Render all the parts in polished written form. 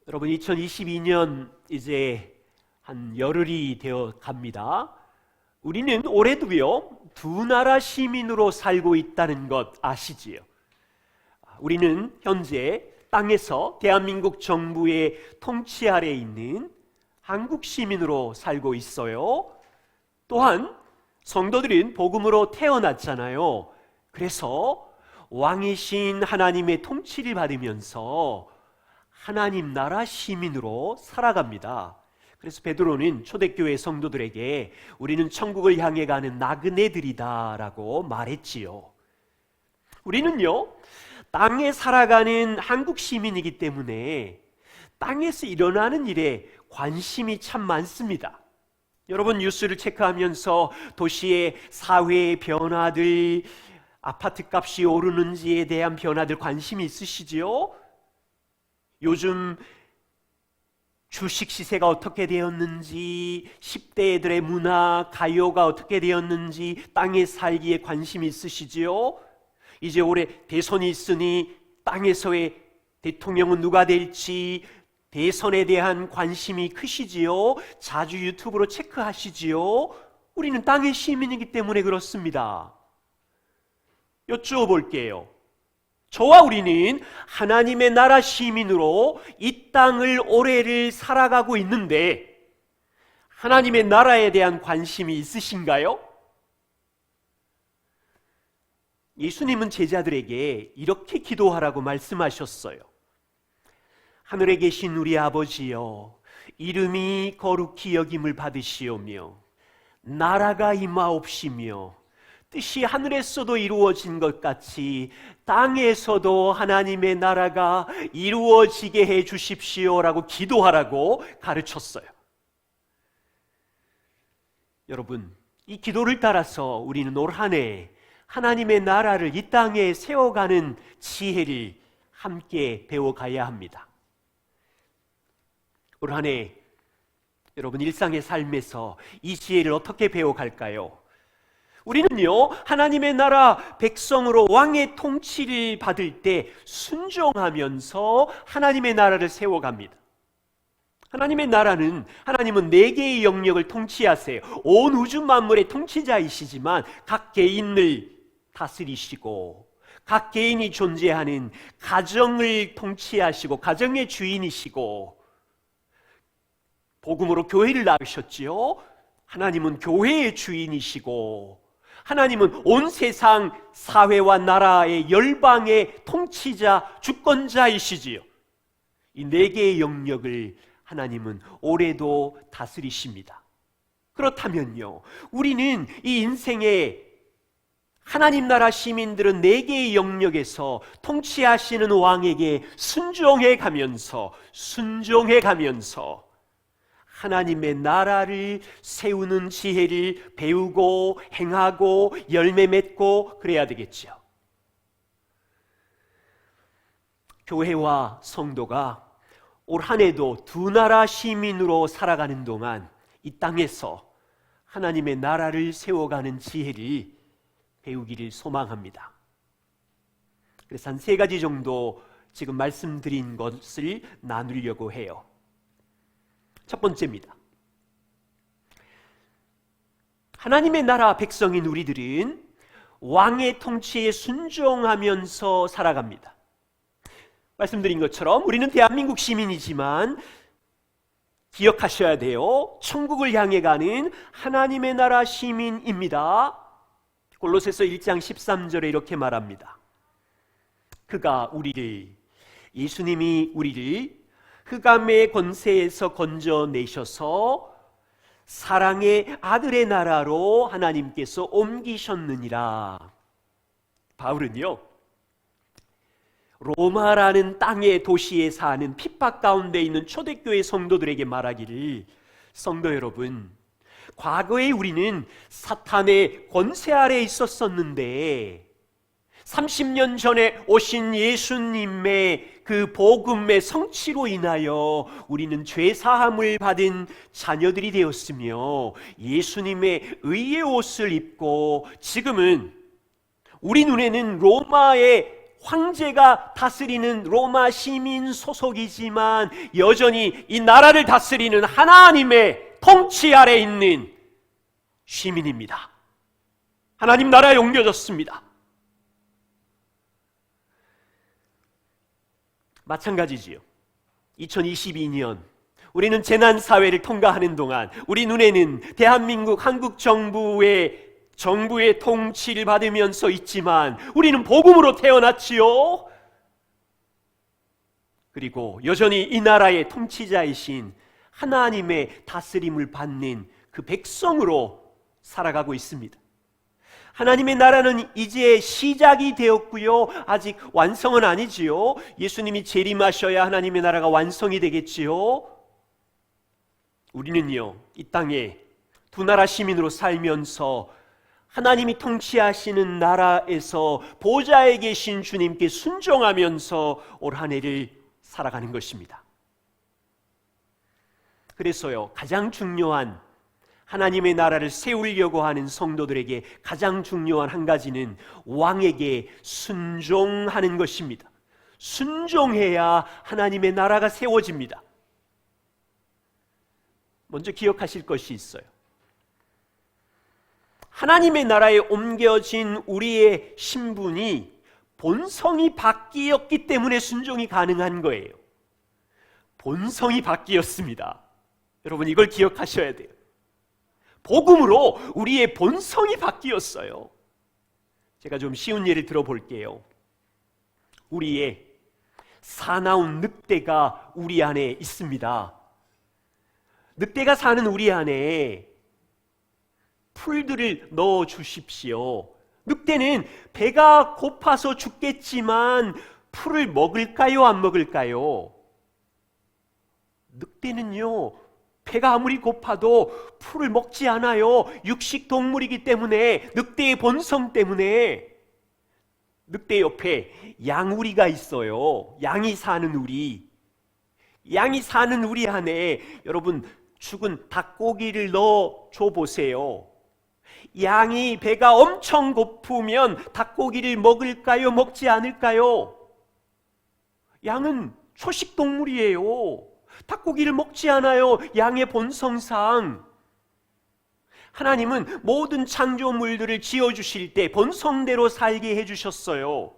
여러분, 2022년 이제 한 열흘이 되어 갑니다. 우리는 올해도요, 두 나라 시민으로 살고 있다는 것 아시지요? 우리는 현재 땅에서 대한민국 정부의 통치 아래에 있는 한국 시민으로 살고 있어요. 또한 성도들은 복음으로 태어났잖아요. 그래서 왕이신 하나님의 통치를 받으면서 하나님 나라 시민으로 살아갑니다. 그래서 베드로는 초대교회 성도들에게 우리는 천국을 향해 가는 나그네들이다 라고 말했지요. 우리는요, 땅에 살아가는 한국 시민이기 때문에 땅에서 일어나는 일에 관심이 참 많습니다. 여러분, 뉴스를 체크하면서 도시의 사회의 변화들, 아파트 값이 오르는지에 대한 변화들 관심이 있으시지요? 요즘 주식 시세가 어떻게 되었는지, 10대 애들의 문화, 가요가 어떻게 되었는지 땅에 살기에 관심이 있으시지요? 이제 올해 대선이 있으니 땅에서의 대통령은 누가 될지 대선에 대한 관심이 크시지요? 자주 유튜브로 체크하시지요? 우리는 땅의 시민이기 때문에 그렇습니다. 여쭈어볼게요. 저와 우리는 하나님의 나라 시민으로 이 땅을 올해를 살아가고 있는데 하나님의 나라에 대한 관심이 있으신가요? 예수님은 제자들에게 이렇게 기도하라고 말씀하셨어요. 하늘에 계신 우리 아버지여, 이름이 거룩히 여김을 받으시오며 나라가 임하옵시며 뜻이 하늘에서도 이루어진 것 같이 땅에서도 하나님의 나라가 이루어지게 해 주십시오라고 기도하라고 가르쳤어요. 여러분, 이 기도를 따라서 우리는 올 한 해 하나님의 나라를 이 땅에 세워가는 지혜를 함께 배워가야 합니다. 올 한 해 여러분, 일상의 삶에서 이 지혜를 어떻게 배워갈까요? 우리는요, 하나님의 나라 백성으로 왕의 통치를 받을 때 순종하면서 하나님의 나라를 세워갑니다. 하나님의 나라는, 하나님은 4개의 영역을 통치하세요. 온 우주 만물의 통치자이시지만 각 개인을 다스리시고 각 개인이 존재하는 가정을 통치하시고 가정의 주인이시고, 복음으로 교회를 낳으셨지요. 하나님은 교회의 주인이시고 하나님은 온 세상 사회와 나라의 열방의 통치자, 주권자이시지요. 이 4개의 영역을 하나님은 올해도 다스리십니다. 그렇다면요, 우리는 이 인생의 하나님 나라 시민들은 4개의 영역에서 통치하시는 왕에게 순종해 가면서 하나님의 나라를 세우는 지혜를 배우고 행하고 열매 맺고 그래야 되겠죠. 교회와 성도가 올 한 해도 두 나라 시민으로 살아가는 동안 이 땅에서 하나님의 나라를 세워가는 지혜를 배우기를 소망합니다. 그래서 한 3가지 정도 지금 말씀드린 것을 나누려고 해요. 첫 번째입니다. 하나님의 나라 백성인 우리들은 왕의 통치에 순종하면서 살아갑니다. 말씀드린 것처럼 우리는 대한민국 시민이지만 기억하셔야 돼요. 천국을 향해 가는 하나님의 나라 시민입니다. 골로새서 1장 13절에 이렇게 말합니다. 그가 우리를, 예수님이 우리를 흑암의 권세에서 건져내셔서 사랑의 아들의 나라로 하나님께서 옮기셨느니라. 바울은요, 로마라는 땅의 도시에 사는 핍박 가운데 있는 초대교회 성도들에게 말하기를, 성도 여러분, 과거에 우리는 사탄의 권세 아래에 있었었는데 30년 전에 오신 예수님의 그 복음의 성취로 인하여 우리는 죄사함을 받은 자녀들이 되었으며 예수님의 의의 옷을 입고 지금은 우리 눈에는 로마의 황제가 다스리는 로마 시민 소속이지만 여전히 이 나라를 다스리는 하나님의 통치 아래 있는 시민입니다. 하나님 나라에 옮겨졌습니다. 마찬가지지요. 2022년 우리는 재난사회를 통과하는 동안 우리 눈에는 대한민국 한국 정부의 통치를 받으면서 있지만 우리는 복음으로 태어났지요. 그리고 여전히 이 나라의 통치자이신 하나님의 다스림을 받는 그 백성으로 살아가고 있습니다. 하나님의 나라는 이제 시작이 되었고요. 아직 완성은 아니지요. 예수님이 재림하셔야 하나님의 나라가 완성이 되겠지요. 우리는요, 이 땅에 두 나라 시민으로 살면서 하나님이 통치하시는 나라에서 보좌에 계신 주님께 순종하면서 올 한 해를 살아가는 것입니다. 그래서요, 가장 중요한 하나님의 나라를 세우려고 하는 성도들에게 가장 중요한 한 가지는 왕에게 순종하는 것입니다. 순종해야 하나님의 나라가 세워집니다. 먼저 기억하실 것이 있어요. 하나님의 나라에 옮겨진 우리의 신분이 본성이 바뀌었기 때문에 순종이 가능한 거예요. 본성이 바뀌었습니다. 여러분, 이걸 기억하셔야 돼요. 복음으로 우리의 본성이 바뀌었어요. 제가 좀 쉬운 예를 들어볼게요. 우리의 사나운 늑대가 우리 안에 있습니다. 늑대가 사는 우리 안에 풀들을 넣어 주십시오. 늑대는 배가 고파서 죽겠지만 풀을 먹을까요? 안 먹을까요? 늑대는요, 배가 아무리 고파도 풀을 먹지 않아요. 육식 동물이기 때문에, 늑대의 본성 때문에. 늑대 옆에 양우리가 있어요. 양이 사는 우리. 양이 사는 우리 안에 여러분 죽은 닭고기를 넣어 줘 보세요. 양이 배가 엄청 고프면 닭고기를 먹을까요? 먹지 않을까요? 양은 초식 동물이에요. 닭고기를 먹지 않아요. 양의 본성상. 하나님은 모든 창조물들을 지어주실 때 본성대로 살게 해주셨어요.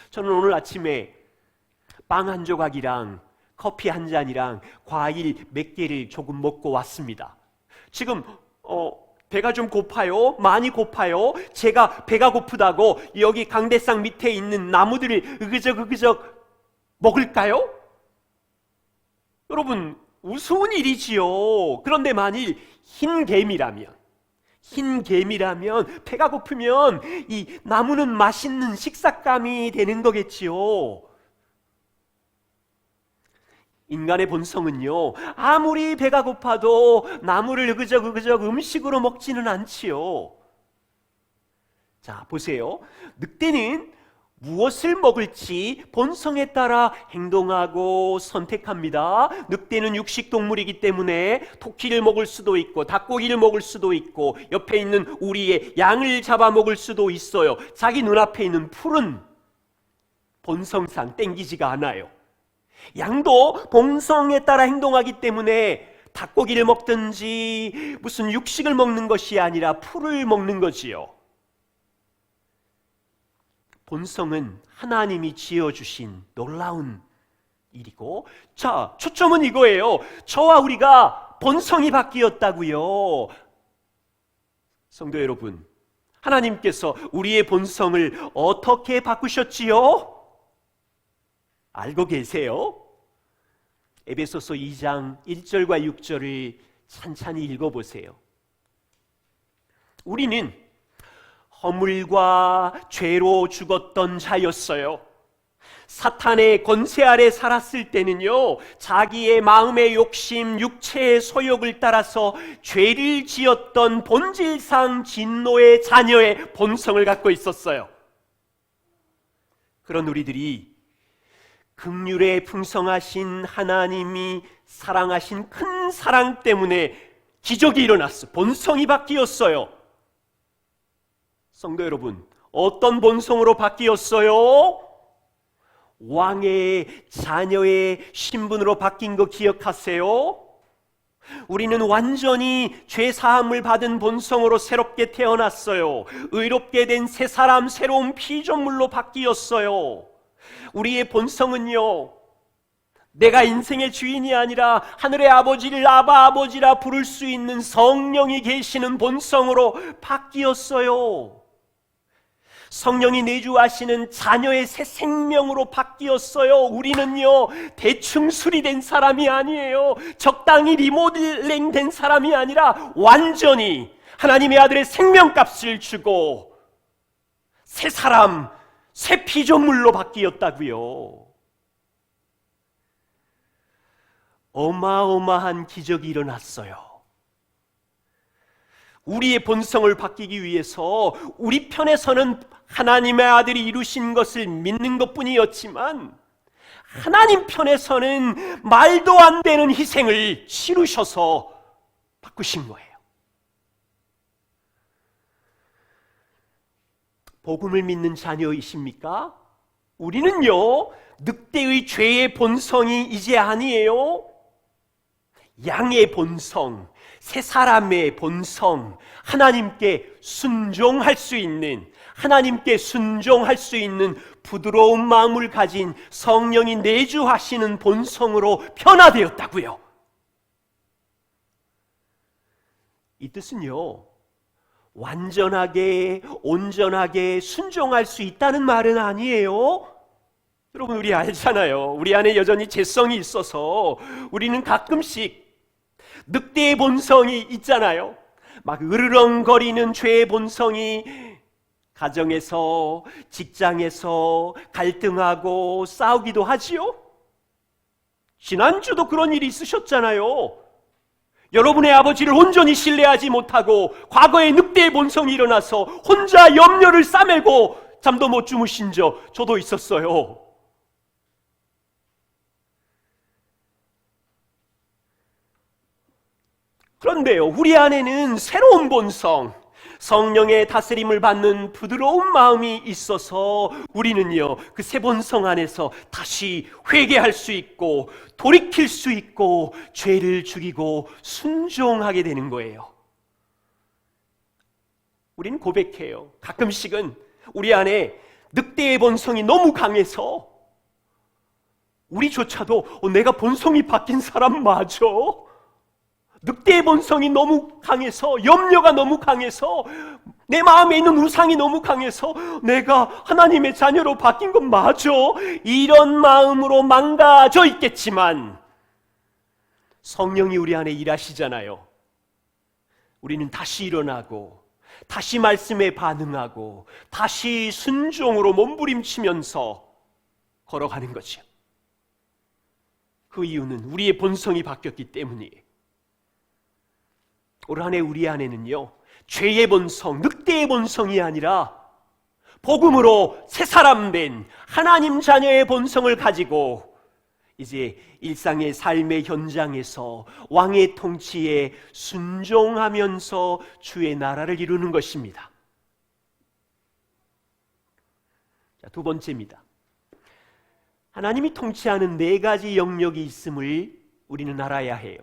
저는 오늘 아침에 빵 한 조각이랑 커피 한 잔이랑 과일 몇 개를 조금 먹고 왔습니다. 지금 배가 좀 고파요? 많이 고파요? 제가 배가 고프다고 여기 강대상 밑에 있는 나무들을 으그적 먹을까요? 여러분, 우스운 일이지요. 그런데 만일 흰 개미라면 배가 고프면 이 나무는 맛있는 식사감이 되는 거겠지요. 인간의 본성은요, 아무리 배가 고파도 나무를 으그적 음식으로 먹지는 않지요. 자, 보세요. 늑대는 무엇을 먹을지 본성에 따라 행동하고 선택합니다. 늑대는 육식동물이기 때문에 토끼를 먹을 수도 있고 닭고기를 먹을 수도 있고 옆에 있는 우리의 양을 잡아먹을 수도 있어요. 자기 눈앞에 있는 풀은 본성상 땡기지가 않아요. 양도 본성에 따라 행동하기 때문에 닭고기를 먹든지 무슨 육식을 먹는 것이 아니라 풀을 먹는 거지요. 본성은 하나님이 지어주신 놀라운 일이고, 자, 초점은 이거예요. 저와 우리가 본성이 바뀌었다고요. 성도 여러분, 하나님께서 우리의 본성을 어떻게 바꾸셨지요? 알고 계세요? 에베소서 2장 1절과 6절을 찬찬히 읽어보세요. 우리는 허물과 죄로 죽었던 자였어요. 사탄의 권세 아래 살았을 때는요, 자기의 마음의 욕심, 육체의 소욕을 따라서 죄를 지었던 본질상 진노의 자녀의 본성을 갖고 있었어요. 그런 우리들이 긍휼에 풍성하신 하나님이 사랑하신 큰 사랑 때문에 기적이 일어났어. 본성이 바뀌었어요. 성도 여러분, 어떤 본성으로 바뀌었어요? 왕의 자녀의 신분으로 바뀐 거 기억하세요? 우리는 완전히 죄사함을 받은 본성으로 새롭게 태어났어요. 의롭게 된 새 사람, 새로운 피조물로 바뀌었어요. 우리의 본성은요, 내가 인생의 주인이 아니라 하늘의 아버지를 아바 아버지라 부를 수 있는 성령이 계시는 본성으로 바뀌었어요. 성령이 내주하시는 자녀의 새 생명으로 바뀌었어요. 우리는요, 대충 수리된 사람이 아니에요. 적당히 리모델링 된 사람이 아니라 완전히 하나님의 아들의 생명값을 주고 새 사람, 새 피조물로 바뀌었다고요. 어마어마한 기적이 일어났어요. 우리의 본성을 바뀌기 위해서 우리 편에서는 하나님의 아들이 이루신 것을 믿는 것뿐이었지만 하나님 편에서는 말도 안 되는 희생을 치르셔서 바꾸신 거예요. 복음을 믿는 자녀이십니까? 우리는요, 늑대의 죄의 본성이 이제 아니에요. 양의 본성, 새 사람의 본성, 하나님께 순종할 수 있는, 하나님께 순종할 수 있는 부드러운 마음을 가진 성령이 내주하시는 본성으로 변화되었다고요. 이 뜻은요, 완전하게 온전하게 순종할 수 있다는 말은 아니에요. 여러분, 우리 알잖아요. 우리 안에 여전히 죄성이 있어서 우리는 가끔씩 늑대의 본성이 있잖아요. 막 으르렁거리는 죄의 본성이 가정에서, 직장에서 갈등하고 싸우기도 하지요. 지난주도 그런 일이 있으셨잖아요. 여러분의 아버지를 온전히 신뢰하지 못하고 과거에 늑대의 본성이 일어나서 혼자 염려를 싸매고 잠도 못 주무신 저도 있었어요. 그런데요, 우리 안에는 새로운 본성, 성령의 다스림을 받는 부드러운 마음이 있어서 우리는요, 그 새 본성 안에서 다시 회개할 수 있고 돌이킬 수 있고 죄를 죽이고 순종하게 되는 거예요. 우리는 고백해요. 가끔씩은 우리 안에 늑대의 본성이 너무 강해서 우리조차도 내가 본성이 바뀐 사람 맞아? 늑대의 본성이 너무 강해서, 염려가 너무 강해서, 내 마음에 있는 우상이 너무 강해서 내가 하나님의 자녀로 바뀐 건 맞아? 이런 마음으로 망가져 있겠지만 성령이 우리 안에 일하시잖아요. 우리는 다시 일어나고 다시 말씀에 반응하고 다시 순종으로 몸부림치면서 걸어가는 거죠. 그 이유는 우리의 본성이 바뀌었기 때문이에요. 올 한 해 우리 안에는요, 죄의 본성, 늑대의 본성이 아니라 복음으로 새 사람 된 하나님 자녀의 본성을 가지고 이제 일상의 삶의 현장에서 왕의 통치에 순종하면서 주의 나라를 이루는 것입니다. 자, 두 번째입니다. 하나님이 통치하는 4가지 영역이 있음을 우리는 알아야 해요.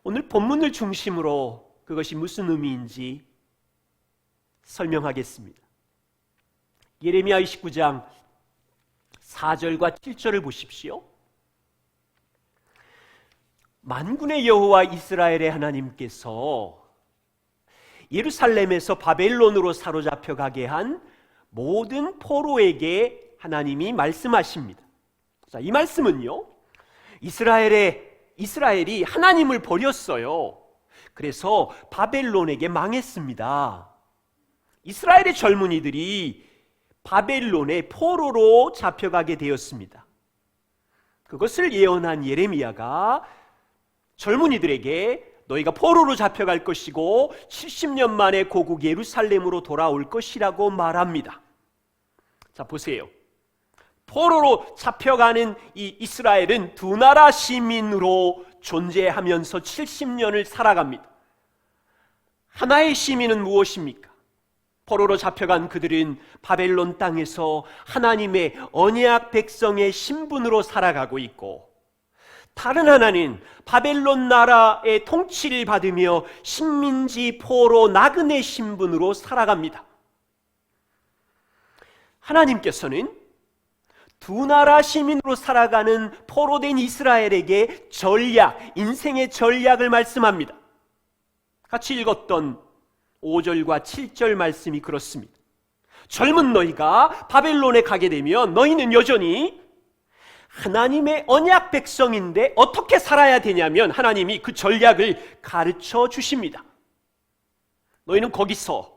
오늘 본문을 중심으로 그것이 무슨 의미인지 설명하겠습니다. 예레미야 29장 4절과 7절을 보십시오. 만군의 여호와 이스라엘의 하나님께서 예루살렘에서 바벨론으로 사로잡혀 가게 한 모든 포로에게 하나님이 말씀하십니다. 자, 이 말씀은요, 이스라엘이 하나님을 버렸어요. 그래서 바벨론에게 망했습니다. 이스라엘의 젊은이들이 바벨론의 포로로 잡혀가게 되었습니다. 그것을 예언한 예레미야가 젊은이들에게 너희가 포로로 잡혀갈 것이고 70년 만에 고국 예루살렘으로 돌아올 것이라고 말합니다. 자, 보세요. 포로로 잡혀가는 이 이스라엘은 두 나라 시민으로 존재하면서 70년을 살아갑니다. 하나의 시민은 무엇입니까? 포로로 잡혀간 그들은 바벨론 땅에서 하나님의 언약 백성의 신분으로 살아가고 있고, 다른 하나는 바벨론 나라의 통치를 받으며 식민지 포로 나그네 신분으로 살아갑니다. 하나님께서는 두 나라 시민으로 살아가는 포로된 이스라엘에게 전략, 인생의 전략을 말씀합니다. 같이 읽었던 5절과 7절 말씀이 그렇습니다. 젊은 너희가 바벨론에 가게 되면 너희는 여전히 하나님의 언약 백성인데 어떻게 살아야 되냐면 하나님이 그 전략을 가르쳐 주십니다. 너희는 거기서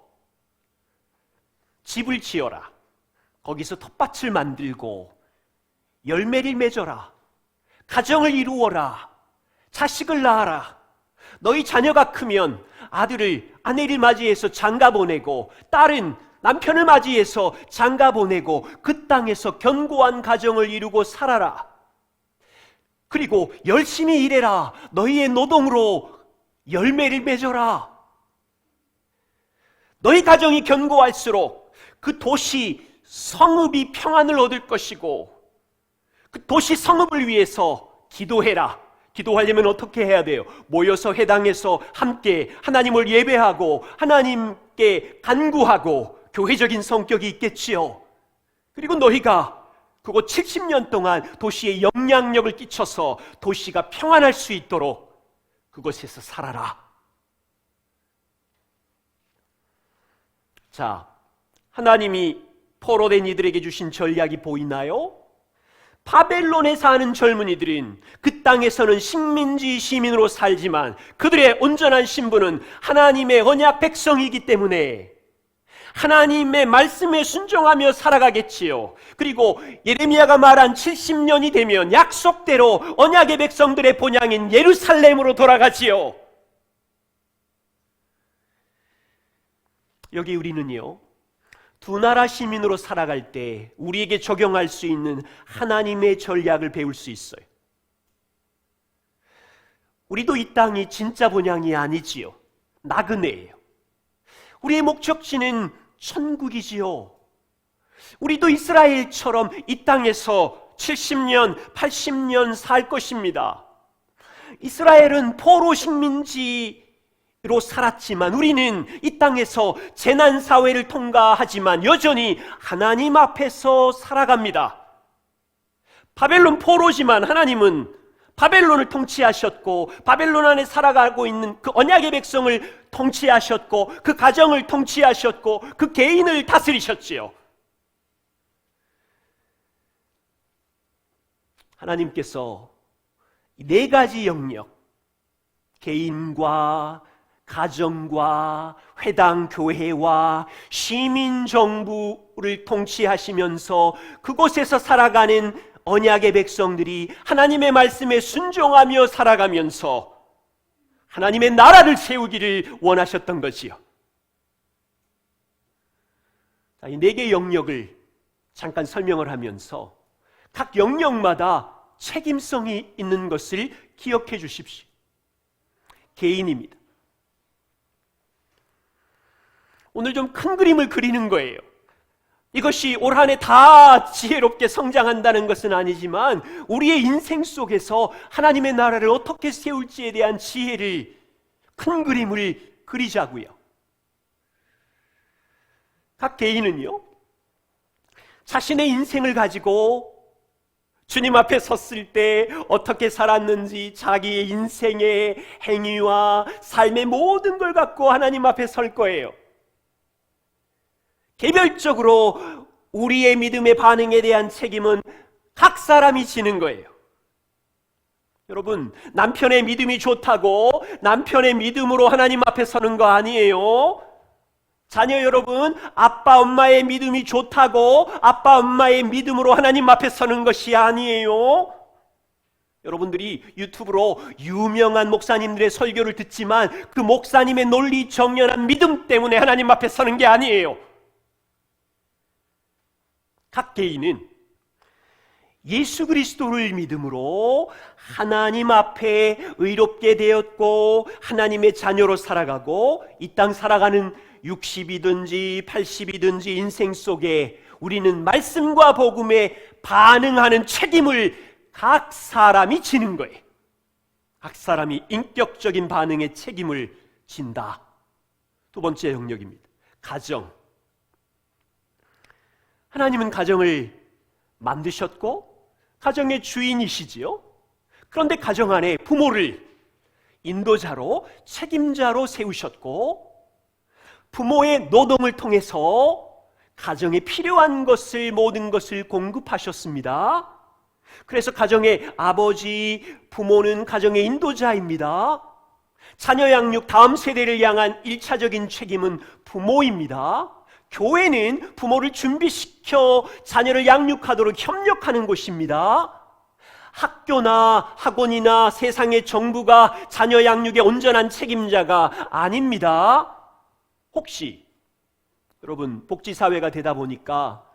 집을 지어라. 거기서 텃밭을 만들고 열매를 맺어라. 가정을 이루어라. 자식을 낳아라. 너희 자녀가 크면 아내를 맞이해서 장가 보내고 딸은 남편을 맞이해서 장가 보내고 그 땅에서 견고한 가정을 이루고 살아라. 그리고 열심히 일해라. 너희의 노동으로 열매를 맺어라. 너희 가정이 견고할수록 그 도시 성읍이 평안을 얻을 것이고, 그 도시 성읍을 위해서 기도해라. 기도하려면 어떻게 해야 돼요? 모여서 회당에서 함께 하나님을 예배하고 하나님께 간구하고 교회적인 성격이 있겠지요. 그리고 너희가 그곳 70년 동안 도시에 영향력을 끼쳐서 도시가 평안할 수 있도록 그곳에서 살아라. 자, 하나님이 포로된 이들에게 주신 전략이 보이나요? 바벨론에 사는 젊은이들은 그 땅에서는 식민지 시민으로 살지만 그들의 온전한 신분은 하나님의 언약 백성이기 때문에 하나님의 말씀에 순종하며 살아가겠지요. 그리고 예레미야가 말한 70년이 되면 약속대로 언약의 백성들의 본향인 예루살렘으로 돌아가지요. 여기 우리는요, 두 나라 시민으로 살아갈 때 우리에게 적용할 수 있는 하나님의 전략을 배울 수 있어요. 우리도 이 땅이 진짜 본향이 아니지요. 나그네예요. 우리의 목적지는 천국이지요. 우리도 이스라엘처럼 이 땅에서 70년, 80년 살 것입니다. 이스라엘은 포로 식민지로 살았지만 우리는 이 땅에서 재난사회를 통과하지만 여전히 하나님 앞에서 살아갑니다. 바벨론 포로지만 하나님은 바벨론을 통치하셨고 바벨론 안에 살아가고 있는 그 언약의 백성을 통치하셨고 그 가정을 통치하셨고 그 개인을 다스리셨지요. 하나님께서 이 네 가지 영역, 개인과 가정과 회당 교회와 시민 정부를 통치하시면서 그곳에서 살아가는 언약의 백성들이 하나님의 말씀에 순종하며 살아가면서 하나님의 나라를 세우기를 원하셨던 것이요. 이 네 개의 영역을 잠깐 설명을 하면서 각 영역마다 책임성이 있는 것을 기억해 주십시오. 개인입니다. 오늘 좀 큰 그림을 그리는 거예요. 이것이 올 한 해 다 지혜롭게 성장한다는 것은 아니지만 우리의 인생 속에서 하나님의 나라를 어떻게 세울지에 대한 지혜를, 큰 그림을 그리자고요. 각 개인은요, 자신의 인생을 가지고 주님 앞에 섰을 때 어떻게 살았는지 자기의 인생의 행위와 삶의 모든 걸 갖고 하나님 앞에 설 거예요. 개별적으로 우리의 믿음의 반응에 대한 책임은 각 사람이 지는 거예요. 여러분, 남편의 믿음이 좋다고 남편의 믿음으로 하나님 앞에 서는 거 아니에요. 자녀 여러분, 아빠 엄마의 믿음이 좋다고 아빠 엄마의 믿음으로 하나님 앞에 서는 것이 아니에요. 여러분들이 유튜브로 유명한 목사님들의 설교를 듣지만 그 목사님의 논리 정연한 믿음 때문에 하나님 앞에 서는 게 아니에요. 각 개인은 예수 그리스도를 믿음으로 하나님 앞에 의롭게 되었고 하나님의 자녀로 살아가고 이 땅 살아가는 60이든지 80이든지 인생 속에 우리는 말씀과 복음에 반응하는 책임을 각 사람이 지는 거예요. 각 사람이 인격적인 반응의 책임을 진다. 두 번째 영역입니다. 가정. 하나님은 가정을 만드셨고 가정의 주인이시지요. 그런데 가정 안에 부모를 인도자로 책임자로 세우셨고 부모의 노동을 통해서 가정에 필요한 것을 모든 것을 공급하셨습니다. 그래서 가정의 아버지, 부모는 가정의 인도자입니다. 자녀 양육 다음 세대를 향한 1차적인 책임은 부모입니다. 교회는 부모를 준비시켜 자녀를 양육하도록 협력하는 곳입니다. 학교나 학원이나 세상의 정부가 자녀 양육의 온전한 책임자가 아닙니다. 혹시 여러분 복지사회가 되다 보니까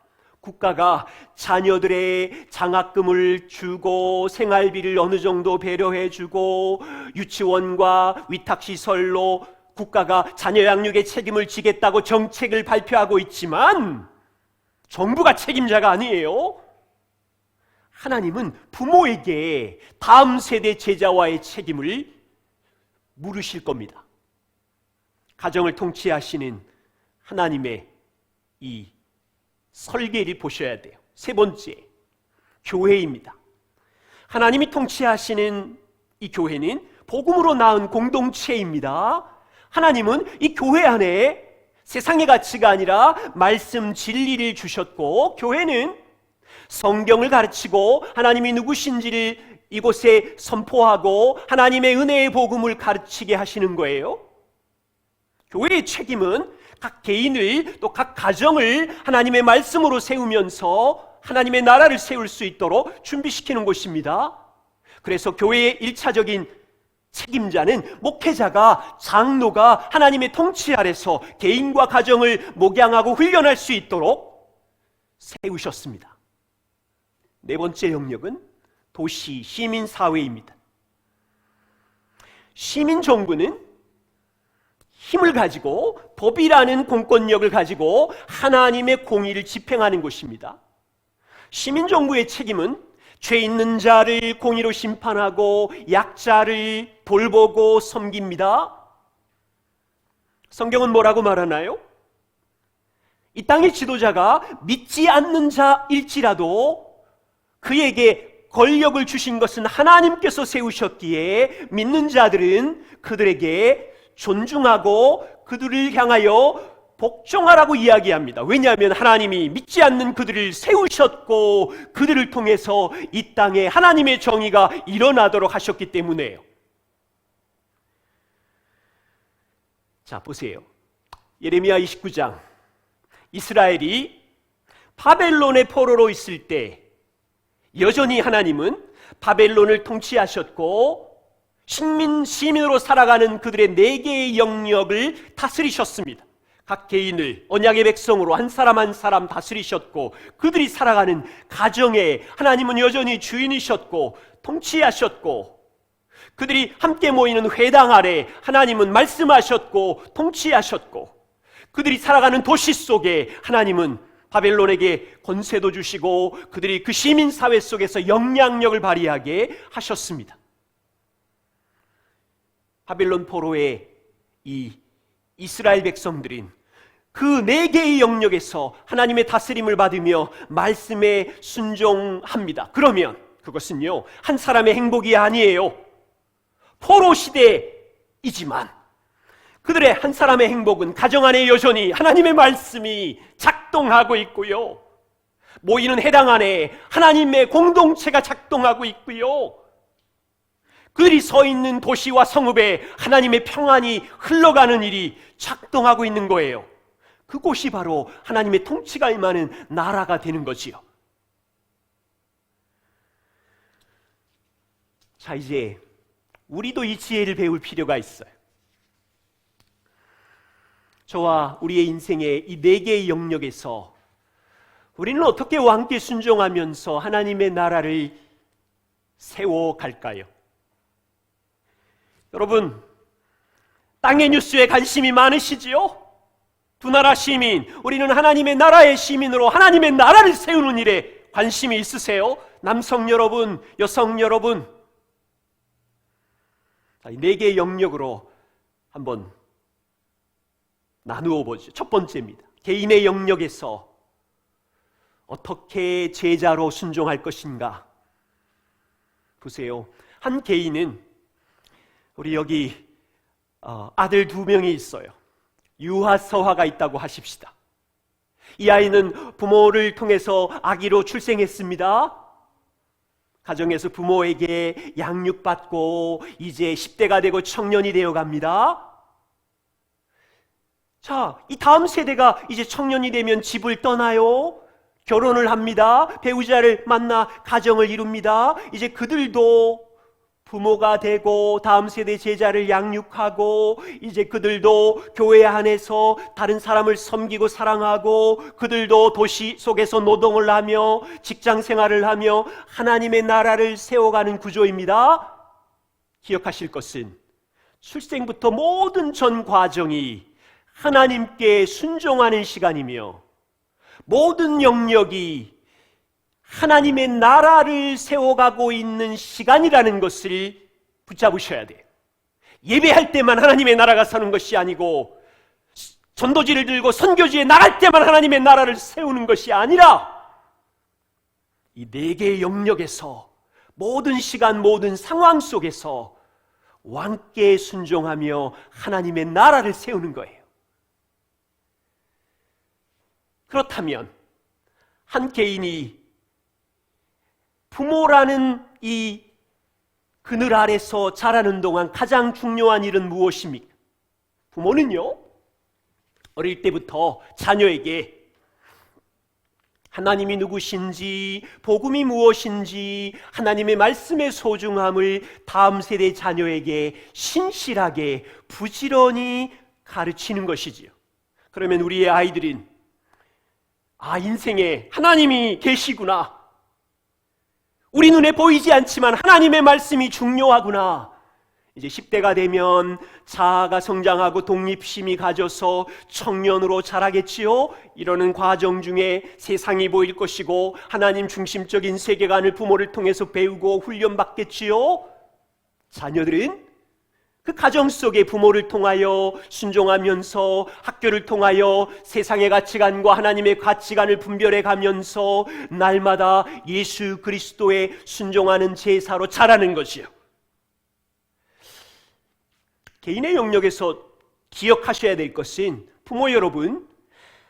국가가 자녀들의 장학금을 주고 생활비를 어느 정도 배려해주고 유치원과 위탁시설로 국가가 자녀 양육의 책임을 지겠다고 정책을 발표하고 있지만 정부가 책임자가 아니에요. 하나님은 부모에게 다음 세대 제자와의 책임을 물으실 겁니다. 가정을 통치하시는 하나님의 이 설계를 보셔야 돼요. 세 번째, 교회입니다. 하나님이 통치하시는 이 교회는 복음으로 낳은 공동체입니다. 하나님은 이 교회 안에 세상의 가치가 아니라 말씀 진리를 주셨고 교회는 성경을 가르치고 하나님이 누구신지를 이곳에 선포하고 하나님의 은혜의 복음을 가르치게 하시는 거예요. 교회의 책임은 각 개인을 또 각 가정을 하나님의 말씀으로 세우면서 하나님의 나라를 세울 수 있도록 준비시키는 곳입니다. 그래서 교회의 1차적인 책임자는 목회자가, 장로가 하나님의 통치 아래서 개인과 가정을 목양하고 훈련할 수 있도록 세우셨습니다. 네 번째 영역은 도시, 시민사회입니다. 시민정부는 힘을 가지고 법이라는 공권력을 가지고 하나님의 공의를 집행하는 곳입니다. 시민정부의 책임은 죄 있는 자를 공의로 심판하고 약자를 돌보고 섬깁니다. 성경은 뭐라고 말하나요? 이 땅의 지도자가 믿지 않는 자일지라도 그에게 권력을 주신 것은 하나님께서 세우셨기에 믿는 자들은 그들에게 존중하고 그들을 향하여 복종하라고 이야기합니다. 왜냐하면 하나님이 믿지 않는 그들을 세우셨고 그들을 통해서 이 땅에 하나님의 정의가 일어나도록 하셨기 때문에요. 자, 보세요. 예레미야 29장. 이스라엘이 바벨론의 포로로 있을 때 여전히 하나님은 바벨론을 통치하셨고 시민으로 살아가는 그들의 4개의 영역을 다스리셨습니다. 각 개인을 언약의 백성으로 한 사람 한 사람 다스리셨고 그들이 살아가는 가정에 하나님은 여전히 주인이셨고 통치하셨고 그들이 함께 모이는 회당 아래 하나님은 말씀하셨고 통치하셨고 그들이 살아가는 도시 속에 하나님은 바벨론에게 권세도 주시고 그들이 그 시민사회 속에서 영향력을 발휘하게 하셨습니다. 바벨론 포로의 이 이스라엘 백성들인 그 4개의 영역에서 하나님의 다스림을 받으며 말씀에 순종합니다. 그러면 그것은요 한 사람의 행복이 아니에요. 포로 시대이지만 그들의 한 사람의 행복은 가정 안에 여전히 하나님의 말씀이 작동하고 있고요, 모이는 회당 안에 하나님의 공동체가 작동하고 있고요, 그들이 서 있는 도시와 성읍에 하나님의 평안이 흘러가는 일이 작동하고 있는 거예요. 그곳이 바로 하나님의 통치가 임하는 나라가 되는 거지요. 자, 이제 우리도 이 지혜를 배울 필요가 있어요. 저와 우리의 인생의 이 4개의 영역에서 우리는 어떻게 왕께 순종하면서 하나님의 나라를 세워갈까요? 여러분, 땅의 뉴스에 관심이 많으시지요? 두 나라 시민, 우리는 하나님의 나라의 시민으로 하나님의 나라를 세우는 일에 관심이 있으세요? 남성 여러분, 여성 여러분, 이 네 개의 영역으로 한번 나누어 보죠. 첫 번째입니다. 개인의 영역에서 어떻게 제자로 순종할 것인가? 보세요. 한 개인은, 우리 여기 아들 2명이 있어요. 유아, 서화가 있다고 하십시다. 이 아이는 부모를 통해서 아기로 출생했습니다. 가정에서 부모에게 양육받고 이제 10대가 되고 청년이 되어 갑니다. 자, 이 다음 세대가 이제 청년이 되면 집을 떠나요. 결혼을 합니다. 배우자를 만나 가정을 이룹니다. 이제 그들도 부모가 되고 다음 세대 제자를 양육하고 이제 그들도 교회 안에서 다른 사람을 섬기고 사랑하고 그들도 도시 속에서 노동을 하며 직장 생활을 하며 하나님의 나라를 세워가는 구조입니다. 기억하실 것은 출생부터 모든 전 과정이 하나님께 순종하는 시간이며 모든 영역이 하나님의 나라를 세워가고 있는 시간이라는 것을 붙잡으셔야 돼요. 예배할 때만 하나님의 나라가 서는 것이 아니고 전도지를 들고 선교지에 나갈 때만 하나님의 나라를 세우는 것이 아니라 이 네 개의 영역에서 모든 시간 모든 상황 속에서 왕께 순종하며 하나님의 나라를 세우는 거예요. 그렇다면 한 개인이 부모라는 이 그늘 아래서 자라는 동안 가장 중요한 일은 무엇입니까? 부모는요, 어릴 때부터 자녀에게 하나님이 누구신지, 복음이 무엇인지, 하나님의 말씀의 소중함을 다음 세대 자녀에게 신실하게 부지런히 가르치는 것이지요. 그러면 우리의 아이들은 인생에 하나님이 계시구나, 우리 눈에 보이지 않지만 하나님의 말씀이 중요하구나. 이제 10대가 되면 자아가 성장하고 독립심이 가져서 청년으로 자라겠지요. 이러는 과정 중에 세상이 보일 것이고 하나님 중심적인 세계관을 부모를 통해서 배우고 훈련받겠지요. 자녀들은 그 가정 속에 부모를 통하여 순종하면서 학교를 통하여 세상의 가치관과 하나님의 가치관을 분별해 가면서 날마다 예수 그리스도에 순종하는 제사로 자라는 것이요. 개인의 영역에서 기억하셔야 될 것은, 부모 여러분,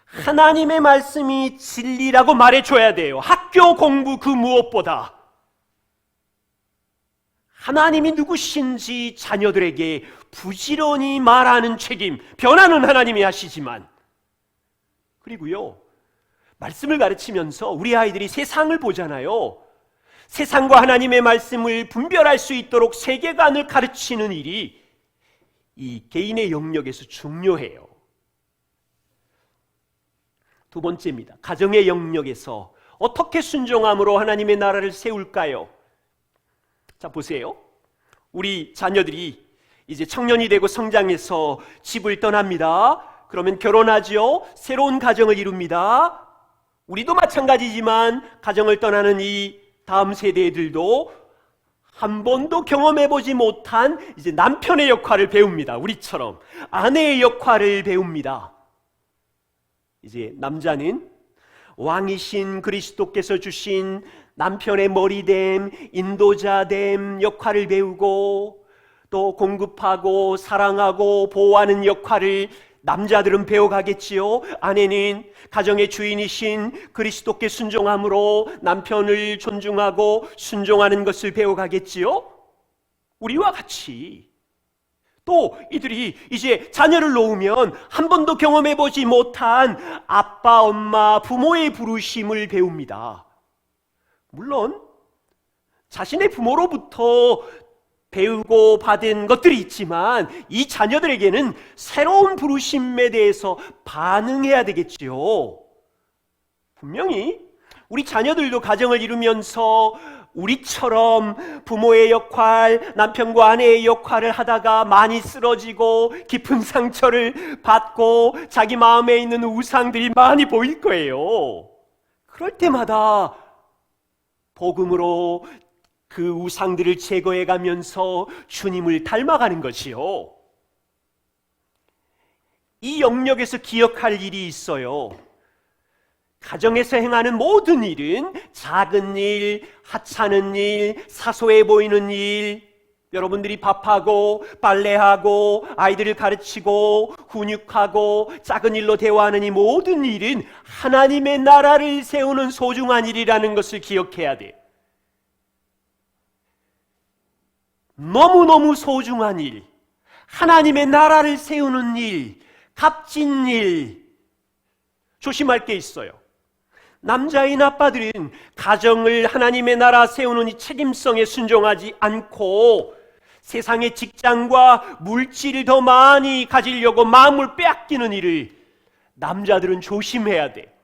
하나님의 말씀이 진리라고 말해줘야 돼요. 학교 공부 그 무엇보다 하나님이 누구신지 자녀들에게 부지런히 말하는 책임, 변화는 하나님이 하시지만, 그리고요, 말씀을 가르치면서 우리 아이들이 세상을 보잖아요. 세상과 하나님의 말씀을 분별할 수 있도록 세계관을 가르치는 일이 이 개인의 영역에서 중요해요. 두 번째입니다. 가정의 영역에서 어떻게 순종함으로 하나님의 나라를 세울까요? 자, 보세요. 우리 자녀들이 이제 청년이 되고 성장해서 집을 떠납니다. 그러면 결혼하죠. 새로운 가정을 이룹니다. 우리도 마찬가지지만 가정을 떠나는 이 다음 세대들도 한 번도 경험해보지 못한 이제 남편의 역할을 배웁니다. 우리처럼 아내의 역할을 배웁니다. 이제 남자는 왕이신 그리스도께서 주신 남편의 머리됨, 인도자됨 역할을 배우고, 또 공급하고 사랑하고 보호하는 역할을 남자들은 배워가겠지요. 아내는 가정의 주인이신 그리스도께 순종함으로 남편을 존중하고 순종하는 것을 배워가겠지요. 우리와 같이 또 이들이 이제 자녀를 놓으면 한 번도 경험해보지 못한 아빠, 엄마, 부모의 부르심을 배웁니다. 물론 자신의 부모로부터 배우고 받은 것들이 있지만 이 자녀들에게는 새로운 부르심에 대해서 반응해야 되겠지요. 분명히 우리 자녀들도 가정을 이루면서 우리처럼 부모의 역할, 남편과 아내의 역할을 하다가 많이 쓰러지고 깊은 상처를 받고 자기 마음에 있는 우상들이 많이 보일 거예요. 그럴 때마다 복음으로 그 우상들을 제거해 가면서 주님을 닮아가는 것이요. 이 영역에서 기억할 일이 있어요. 가정에서 행하는 모든 일은 작은 일, 하찮은 일, 사소해 보이는 일, 여러분들이 밥하고 빨래하고 아이들을 가르치고 훈육하고 작은 일로 대화하는 이 모든 일은 하나님의 나라를 세우는 소중한 일이라는 것을 기억해야 돼요. 너무너무 소중한 일, 하나님의 나라를 세우는 일, 값진 일, 조심할 게 있어요. 남자인 아빠들은 가정을 하나님의 나라 세우는 이 책임성에 순종하지 않고 세상의 직장과 물질을 더 많이 가지려고 마음을 빼앗기는 일을 남자들은 조심해야 돼.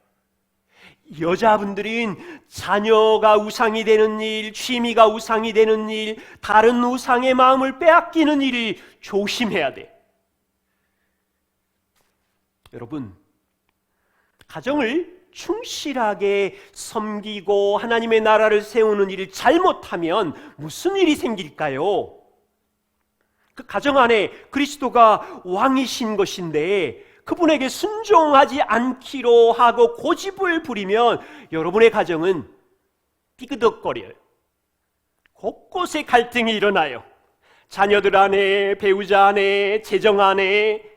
여자분들은 자녀가 우상이 되는 일, 취미가 우상이 되는 일, 다른 우상의 마음을 빼앗기는 일을 조심해야 돼. 여러분, 가정을 충실하게 섬기고 하나님의 나라를 세우는 일을 잘못하면 무슨 일이 생길까요? 그 가정 안에 그리스도가 왕이신 것인데 그분에게 순종하지 않기로 하고 고집을 부리면 여러분의 가정은 삐그덕거려요. 곳곳에 갈등이 일어나요. 자녀들 안에, 배우자 안에, 재정 안에.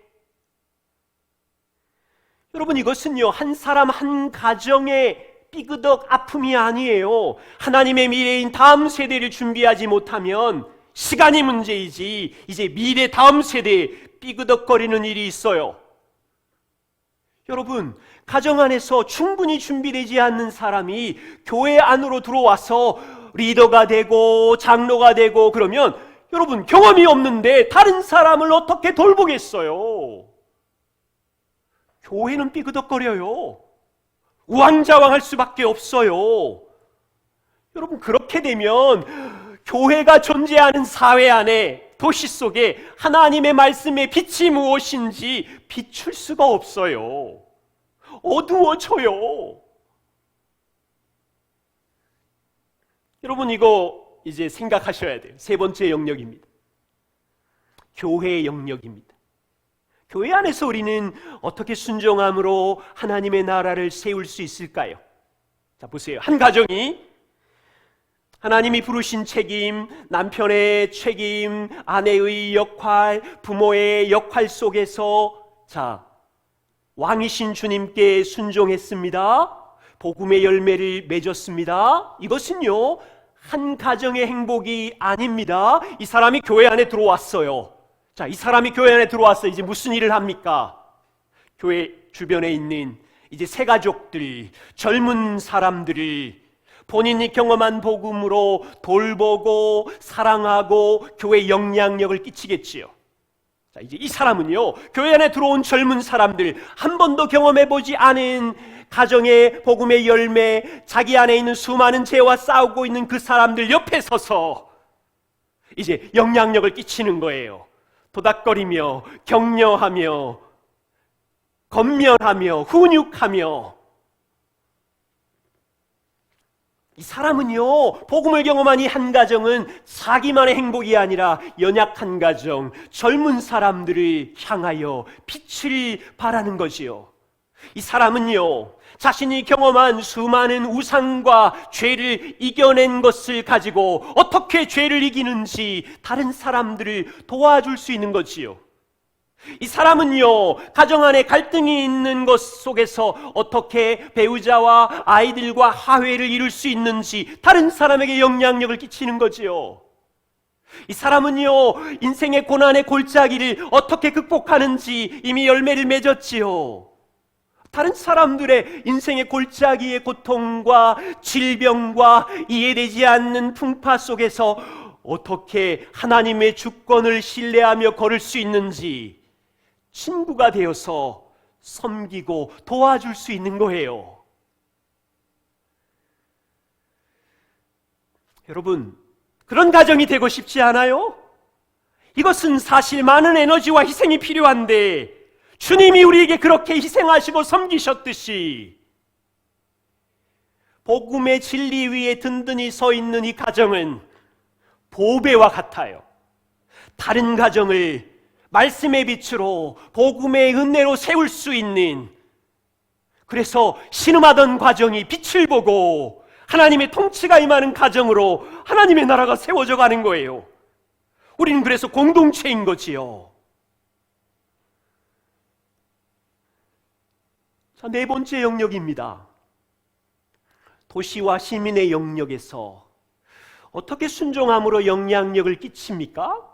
여러분, 이것은요, 한 사람 한 가정의 삐그덕 아픔이 아니에요. 하나님의 미래인 다음 세대를 준비하지 못하면 시간이 문제이지 이제 미래 다음 세대에 삐그덕거리는 일이 있어요. 여러분, 가정 안에서 충분히 준비되지 않는 사람이 교회 안으로 들어와서 리더가 되고 장로가 되고 그러면 여러분, 경험이 없는데 다른 사람을 어떻게 돌보겠어요? 교회는 삐그덕거려요. 우왕좌왕할 수밖에 없어요. 여러분, 그렇게 되면 교회가 존재하는 사회 안에, 도시 속에 하나님의 말씀의 빛이 무엇인지 비출 수가 없어요. 어두워져요. 여러분, 이거 이제 생각하셔야 돼요. 세 번째 영역입니다. 교회의 영역입니다. 교회 안에서 우리는 어떻게 순종함으로 하나님의 나라를 세울 수 있을까요? 자, 보세요. 한 가정이 하나님이 부르신 책임, 남편의 책임, 아내의 역할, 부모의 역할 속에서 자, 왕이신 주님께 순종했습니다. 복음의 열매를 맺었습니다. 이것은요, 한 가정의 행복이 아닙니다. 이 사람이 교회 안에 들어왔어요. 자, 이 사람이 교회 안에 들어왔어요. 이제 무슨 일을 합니까? 교회 주변에 있는 이제 새 가족들, 젊은 사람들을 본인이 경험한 복음으로 돌보고 사랑하고 교회 영향력을 끼치겠지요. 자, 이제 이 사람은요, 교회 안에 들어온 젊은 사람들, 한 번도 경험해보지 않은 가정의 복음의 열매, 자기 안에 있는 수많은 죄와 싸우고 있는 그 사람들 옆에 서서 이제 영향력을 끼치는 거예요. 도닥거리며 격려하며 건면하며 훈육하며. 이 사람은요, 복음을 경험한 이 한 가정은 자기만의 행복이 아니라 연약한 가정, 젊은 사람들을 향하여 빛을 발하는 거지요. 이 사람은요, 자신이 경험한 수많은 우상과 죄를 이겨낸 것을 가지고 어떻게 죄를 이기는지 다른 사람들을 도와줄 수 있는 거지요. 이 사람은요, 가정 안에 갈등이 있는 것 속에서 어떻게 배우자와 아이들과 화해를 이룰 수 있는지 다른 사람에게 영향력을 끼치는 거지요. 이 사람은요, 인생의 고난의 골짜기를 어떻게 극복하는지 이미 열매를 맺었지요. 다른 사람들의 인생의 골짜기의 고통과 질병과 이해되지 않는 풍파 속에서 어떻게 하나님의 주권을 신뢰하며 걸을 수 있는지 친구가 되어서 섬기고 도와줄 수 있는 거예요. 여러분, 그런 가정이 되고 싶지 않아요? 이것은 사실 많은 에너지와 희생이 필요한데 주님이 우리에게 그렇게 희생하시고 섬기셨듯이 복음의 진리 위에 든든히 서 있는 이 가정은 보배와 같아요. 다른 가정을 말씀의 빛으로 복음의 은혜로 세울 수 있는, 그래서 신음하던 과정이 빛을 보고 하나님의 통치가 임하는 가정으로 하나님의 나라가 세워져 가는 거예요. 우리는 그래서 공동체인 거지요. 자, 네 번째 영역입니다. 도시와 시민의 영역에서 어떻게 순종함으로 영향력을 끼칩니까?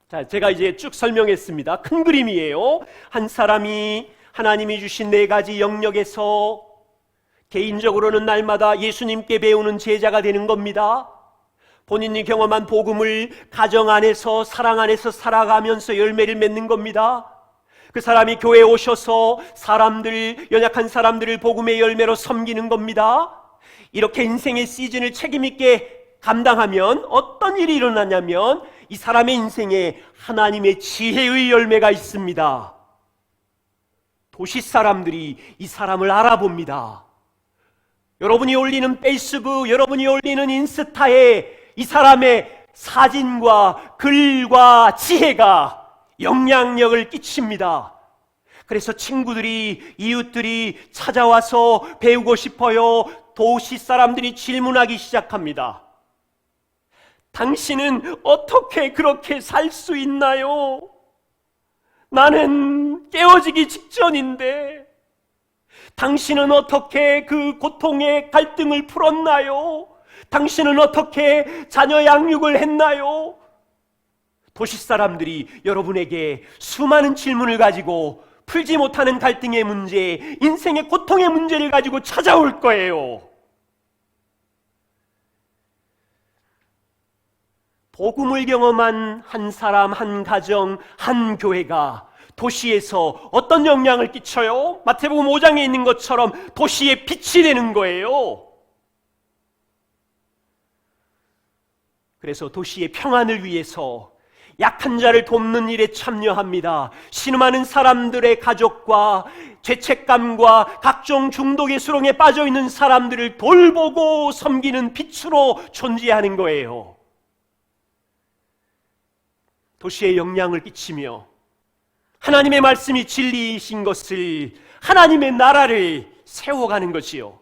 자, 제가 이제 쭉 설명했습니다. 큰 그림이에요. 한 사람이 하나님이 주신 네 가지 영역에서 개인적으로는 날마다 예수님께 배우는 제자가 되는 겁니다. 본인이 경험한 복음을 가정 안에서, 사랑 안에서 살아가면서 열매를 맺는 겁니다. 그 사람이 교회에 오셔서 연약한 사람들을 복음의 열매로 섬기는 겁니다. 이렇게 인생의 시즌을 책임있게 감당하면 어떤 일이 일어나냐면 이 사람의 인생에 하나님의 지혜의 열매가 있습니다. 도시 사람들이 이 사람을 알아봅니다. 여러분이 올리는 페이스북, 여러분이 올리는 인스타에 이 사람의 사진과 글과 지혜가 영향력을 끼칩니다. 그래서 친구들이, 이웃들이 찾아와서 배우고 싶어요. 도시 사람들이 질문하기 시작합니다. 당신은 어떻게 그렇게 살 수 있나요? 나는 깨어지기 직전인데 당신은 어떻게 그 고통의 갈등을 풀었나요? 당신은 어떻게 자녀 양육을 했나요? 도시 사람들이 여러분에게 수많은 질문을 가지고 풀지 못하는 갈등의 문제, 인생의 고통의 문제를 가지고 찾아올 거예요. 복음을 경험한 한 사람, 한 가정, 한 교회가 도시에서 어떤 영향을 끼쳐요? 마태복음 5장에 있는 것처럼 도시의 빛이 되는 거예요. 그래서 도시의 평안을 위해서 약한 자를 돕는 일에 참여합니다. 신음하는 사람들의 가족과 죄책감과 각종 중독의 수렁에 빠져있는 사람들을 돌보고 섬기는 빛으로 존재하는 거예요. 도시에 영향을 끼치며 하나님의 말씀이 진리이신 것을, 하나님의 나라를 세워가는 것이요.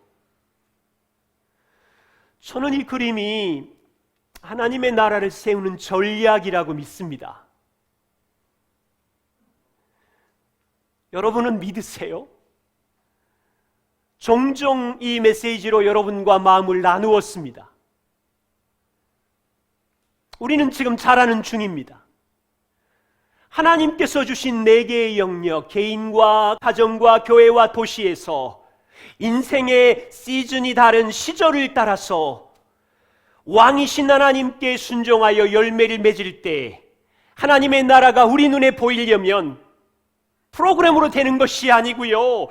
저는 이 그림이 하나님의 나라를 세우는 전략이라고 믿습니다. 여러분은 믿으세요? 종종 이 메시지로 여러분과 마음을 나누었습니다. 우리는 지금 잘하는 중입니다. 하나님께서 주신 네 개의 영역, 개인과 가정과 교회와 도시에서 인생의 시즌이 다른 시절을 따라서 왕이신 하나님께 순종하여 열매를 맺을 때 하나님의 나라가 우리 눈에 보이려면 프로그램으로 되는 것이 아니고요,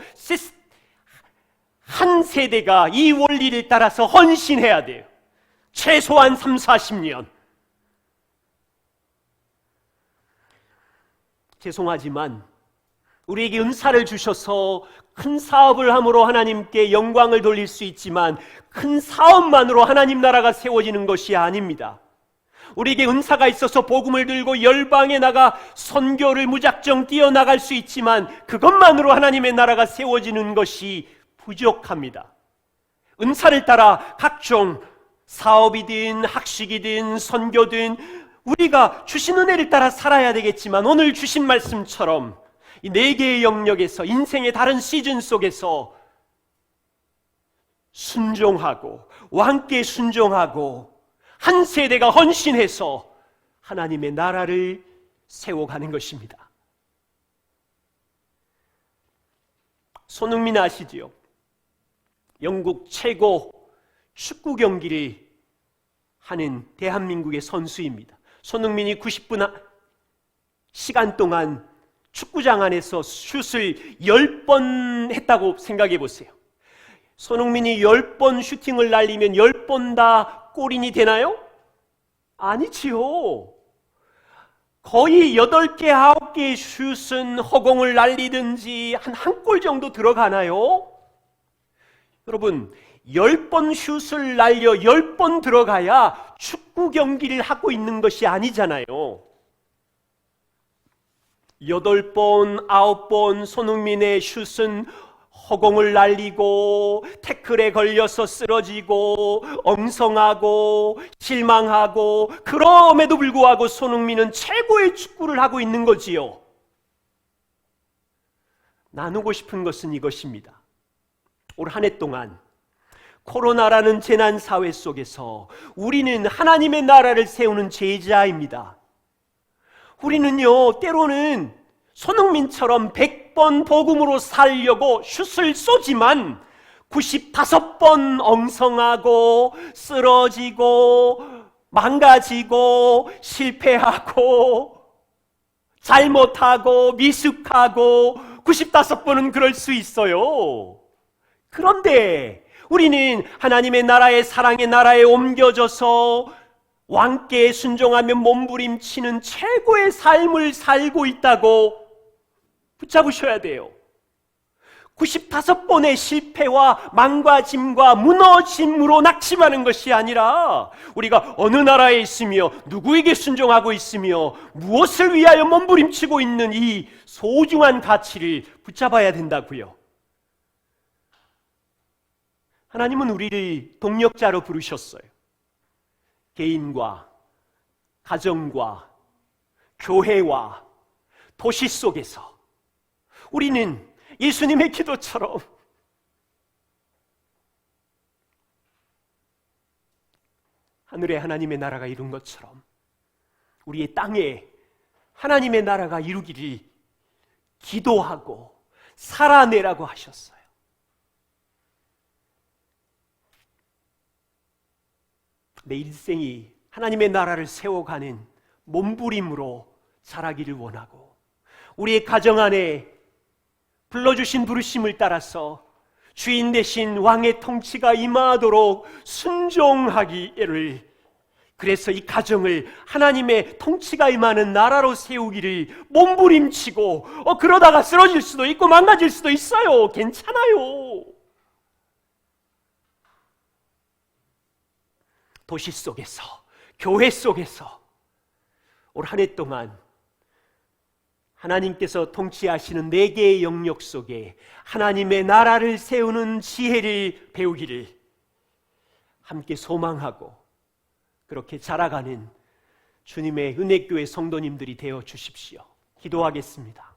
한 세대가 이 원리를 따라서 헌신해야 돼요. 최소한 3, 40년. 죄송하지만 우리에게 은사를 주셔서 큰 사업을 함으로 하나님께 영광을 돌릴 수 있지만 큰 사업만으로 하나님 나라가 세워지는 것이 아닙니다. 우리에게 은사가 있어서 복음을 들고 열방에 나가 선교를 무작정 뛰어나갈 수 있지만 그것만으로 하나님의 나라가 세워지는 것이 부족합니다. 은사를 따라 각종 사업이든 학식이든 선교든 우리가 주신 은혜를 따라 살아야 되겠지만 오늘 주신 말씀처럼 이 네 개의 영역에서 인생의 다른 시즌 속에서 순종하고 왕께 순종하고 한 세대가 헌신해서 하나님의 나라를 세워가는 것입니다. 손흥민 아시지요? 영국 최고 축구 경기를 하는 대한민국의 선수입니다. 손흥민이 90분 시간 동안 축구장 안에서 슛을 10번 했다고 생각해 보세요. 손흥민이 10번 슈팅을 날리면 10번 다 골인이 되나요? 아니지요. 거의 8개, 9개의 슛은 허공을 날리든지 한 골 정도 들어가나요? 여러분, 10번 슛을 날려 10번 들어가야 축구 경기를 하고 있는 것이 아니잖아요. 8번, 9번 손흥민의 슛은 허공을 날리고 태클에 걸려서 쓰러지고 엉성하고 실망하고, 그럼에도 불구하고 손흥민은 최고의 축구를 하고 있는 거지요. 나누고 싶은 것은 이것입니다. 올 한 해 동안 코로나라는 재난 사회 속에서 우리는 하나님의 나라를 세우는 제자입니다. 우리는요, 때로는 손흥민처럼 100번 복음으로 살려고 슛을 쏘지만 95번 엉성하고 쓰러지고 망가지고 실패하고 잘못하고 미숙하고 95번은 그럴 수 있어요. 그런데 우리는 하나님의 나라의 사랑의 나라에 옮겨져서 왕께 순종하며 몸부림치는 최고의 삶을 살고 있다고 붙잡으셔야 돼요. 95번의 실패와 망가짐과 무너짐으로 낙심하는 것이 아니라, 우리가 어느 나라에 있으며 누구에게 순종하고 있으며 무엇을 위하여 몸부림치고 있는 이 소중한 가치를 붙잡아야 된다고요. 하나님은 우리를 동력자로 부르셨어요. 개인과 가정과 교회와 도시 속에서 우리는 예수님의 기도처럼 하늘에 하나님의 나라가 이룬 것처럼 우리의 땅에 하나님의 나라가 이루기를 기도하고 살아내라고 하셨어요. 내 일생이 하나님의 나라를 세워가는 몸부림으로 자라기를 원하고, 우리의 가정 안에 불러주신 부르심을 따라서 주인 대신 왕의 통치가 임하도록 순종하기를, 그래서 이 가정을 하나님의 통치가 임하는 나라로 세우기를 몸부림치고, 그러다가 쓰러질 수도 있고 망가질 수도 있어요. 괜찮아요. 도시 속에서, 교회 속에서 올 한 해 동안 하나님께서 통치하시는 4개의 영역 속에 하나님의 나라를 세우는 지혜를 배우기를 함께 소망하고, 그렇게 자라가는 주님의 은혜교회 성도님들이 되어 주십시오. 기도하겠습니다.